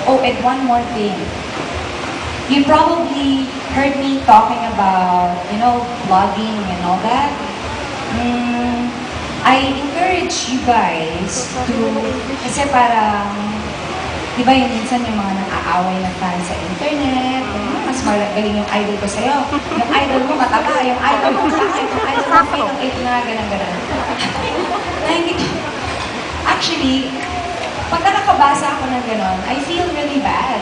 Oh, and one more thing. You probably heard me talking about, vlogging and all that. I encourage you guys to, kasi parang, di ba yun minsan yung mga nang-aaway na fans sa internet, mas magaling yung idol ko sa'yo. Yung idol mo mataba, yung idol mo sakit, yung idol mo fake na, ganun-ganun. Actually, pag nakakabasa ako ng gano'n, I feel really bad.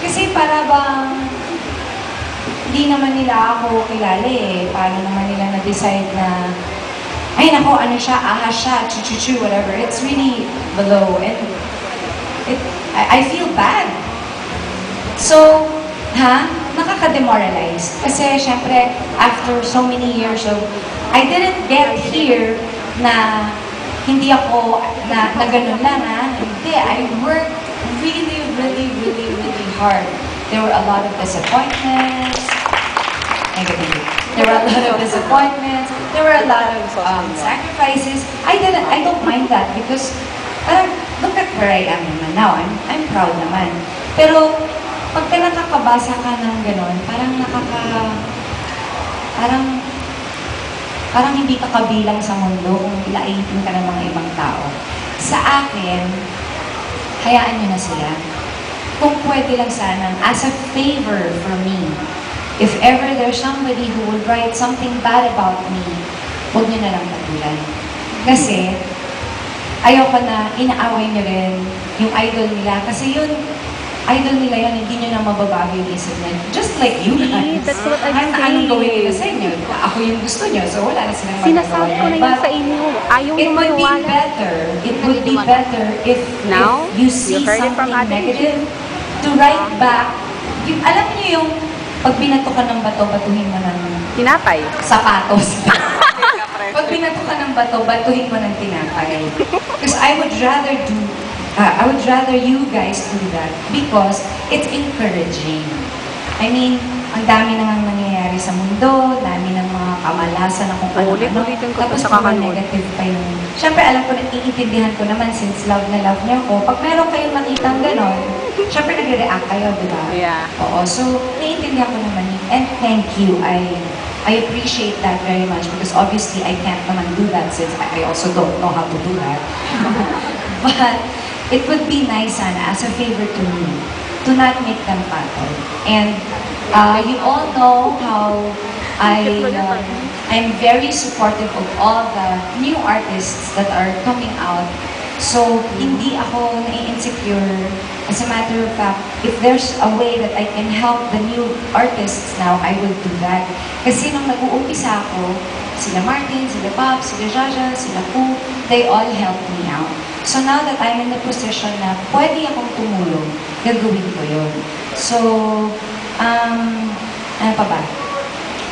Kasi para bang hindi naman nila ako kilala eh. Paano naman nila na-decide na, ay nako, ano siya, ahas siya, chu-chu-chu, whatever. It's really below. And I feel bad. So, nakaka-demoralize. Kasi syempre, after so many years of, I didn't get here na hindi ako, na ganun lang Hindi, I worked really, really, really, really hard. There were a lot of disappointments. Negative. There were a lot of disappointments. There were a lot of sacrifices. I don't mind that because look at where I am naman now. I'm proud naman. Pero pag nakakabasa ka ng gano'n, parang hindi ka kabilang sa mundo kung ilaitin ka ng mga ibang tao. Sa akin, hayaan nyo na sila. Kung pwede lang sana, as a favor for me, if ever there's somebody who would write something bad about me, huwag nyo na lang patulan. Kasi, ayoko na inaaway nyo rin yung idol nila. Kasi yun, idol nila yun, hindi nyo na mababago yung isip nila. Just like you guys. That's what I'm saying. Anong gawin nila sa inyo? Ako yung gusto nyo, so wala na silang magagawa. Sinasabi ko na yun sa inyo. Ayaw It nyo would be maniwala. better. It would be better if you see something negative to write back. Alam niyo yung pag binato ka ng bato, batuhin mo ng Tinapay. sapatos. Pag binato ka ng bato, batuhin mo ng tinapay. Because I would rather you guys do that because it's encouraging. I mean, ang dami nang nangyayari sa mundo, dami ng mga kamalasan na kung ano-ano. Tapos mga negative pa yung... Siyempre, alam ko, naiintindihan ko naman since love na love niyo ko. Pag meron kayong nakitang gano'n, siyempre nag-react kayo, di ba? Yeah. Oo, so naiintindihan ko naman yun. And thank you. I appreciate that very much because obviously I can't naman do that since I also don't know how to do that. But it would be nice, Sana, as a favor to me, to not make them battle. And you all know how I'm very supportive of all the new artists that are coming out. So, hindi ako nai-insecure. As a matter of fact, if there's a way that I can help the new artists now, I will do that. Kasi nung nag-uumpisa ako, sila Martin, sila Bob, sila Jaja, sila Pooh, they all helped me out. So now that I'm in the position na pwede akong tumulong, gagawin ko yun. So, ano pa ba?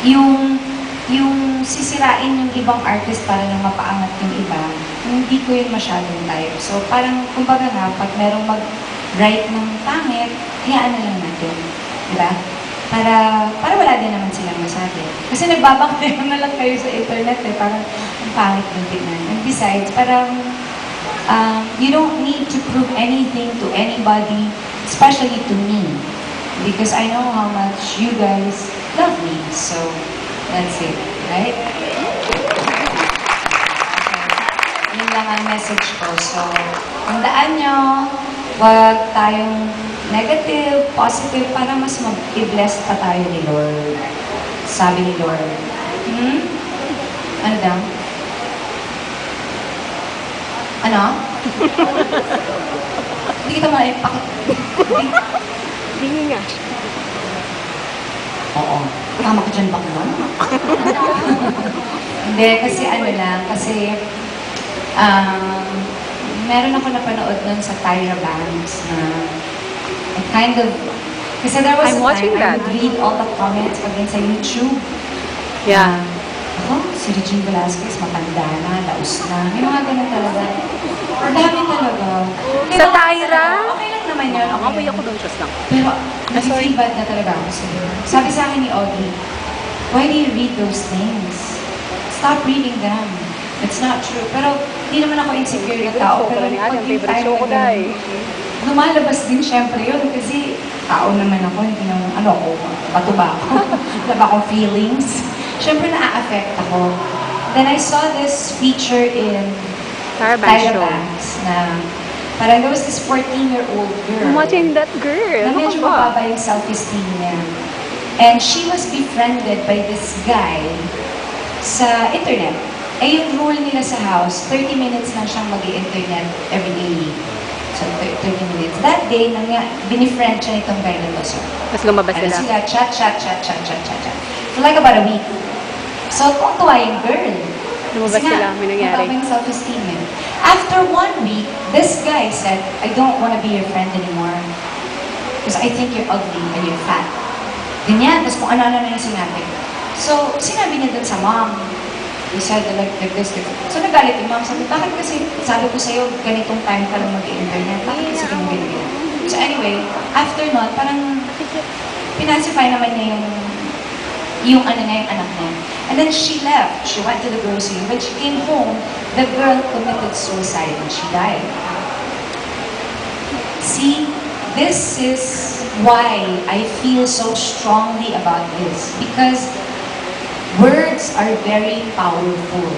Yung sisirain yung ibang artist para lang mapaangat yung iba, hindi ko yun masyadong type. So parang, kumbaga nga, pag merong mag-write ng pangit, hayaan na lang natin. Diba? Para wala din naman silang masabi. Kasi nagbabangkayo na lang kayo sa internet eh, parang ang pangit ng tingnan. And besides, parang you don't need to prove anything to anybody, especially to me. Because I know how much you guys love me. So, that's it. Right? Yun lang ang message ko. So, tandaan nyo, wag tayong negative, positive, para mas mag-i-bless pa tayo ni Lord. Sabi ni Lord. Ano daw? Ano? Hindi kita maipakit. Hindi nga. Oo. Tama ka dyan ba naman? Hindi, kasi ano lang, kasi meron ako napanood nun sa Tyra Banks na kind of, kasi there was a time I would read all the comments pag sa YouTube. Yeah. Si Regine Velasquez, matanda na, laos na. May mga ganun talaga. Ang dami talaga. Sa Tyra? Okay lang naman yun. Amoy ako doon, just lang. Pero, nag-feel bad na talaga ako sa'yo. Sabi sa akin ni Audrey, why do you read those things? Stop reading them. It's not true. Pero, hindi naman ako insecure na tao. Pero, pag yung tayo lumalabas din syempre yun kasi tao naman ako, hindi naman, ano ako, bato ba ako? Wala ba akong feelings? Syempre na-affect ako. Then I saw this feature in Tyra Tyra Banks show. Banks na parang there was this 14-year-old girl I'm watching that girl. na Ano medyo ka ba? mababa yung self-esteem niya. And she was befriended by this guy sa internet. Eh yung rule nila sa house, 30 minutes lang siyang mag-i-internet every day. So 30 minutes. That day, binifriend siya nitong guy na to. So, Tapos lumabas ano sila. sila, chat. For like about a week. So, tuwa yung girl. Lumabas Kasi sila, may nangyari. mababa yung self-esteem eh. After 1 week, this guy said, I don't want to be your friend anymore. Because I think you're ugly and you're fat. Ganyan, tapos kung ano-ano na yung sinabi. So, sinabi niya dun sa mom. He said, like this. So, nagalit yung mom. Sabi, bakit kasi, sabi ko sa'yo, ganitong time ka lang mag-internet. Bakit kasi ganyan? So, anyway, after nun, parang pinacify naman niya yung ano niya, yung anak niya. And then she left. She went to the grocery. When she came home, the girl committed suicide and she died. See, this is why I feel so strongly about this. Because words are very powerful.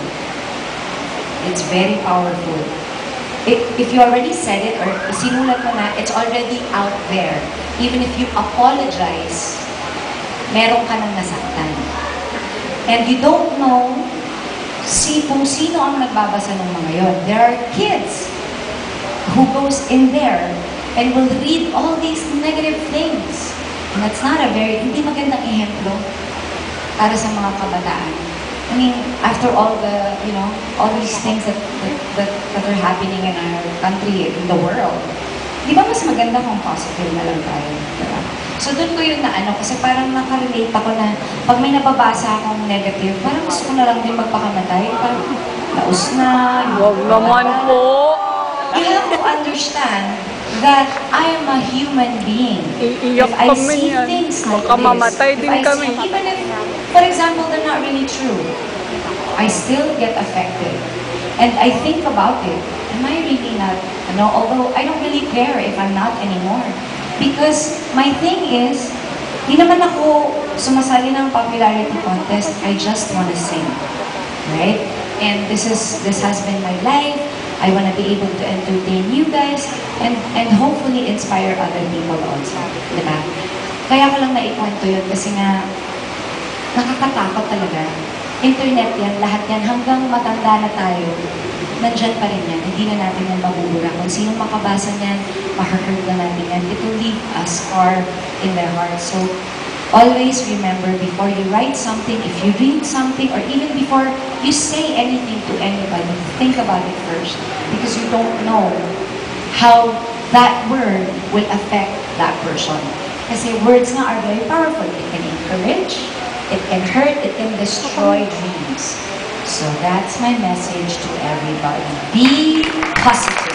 It's very powerful. If you already said it or sinulat mo na, it's already out there. Even if you apologize, meron ka nang nasaktan. And you don't know kung sino ang nagbabasa ng mga yon. There are kids who goes in there and will read all these negative things. And that's not a hindi magandang ehemplo para sa mga kabataan. I mean, after all the, all these things that are happening in our country, in the world, di ba mas maganda kung positive na lang tayo? Diba? So doon ko yun na kasi parang nakarelate ako na pag may nababasa akong negative, parang gusto ko na lang din magpakamatay. Parang laos na. Wag naman po. You have to understand that I am a human being. Iiyak If I kami see yan. things like Makamamatay this, din if I kami. see, even if, for example, they're not really true, I still get affected. And I think about it. Am I really not? Although I don't really care if I'm not anymore. Because my thing is, di naman ako sumasali ng popularity contest. I just want to sing. Right? And this has been my life. I want to be able to entertain you guys and hopefully inspire other people also. Diba? Kaya ko lang naikwento yun kasi nga nakakatakot talaga. Internet yan, lahat yan, hanggang matanda na tayo, nandyan pa rin yan. Hindi na natin yan mabubura. Kung sino makabasa niyan, ma-hurt na natin yan. It will leave a scar in their heart. So, always remember, before you write something, if you read something, or even before you say anything to anybody, think about it first. Because you don't know how that word will affect that person. Kasi words nga are very powerful. It can encourage, it can hurt, it can destroy dreams. So that's my message to everybody. Be positive.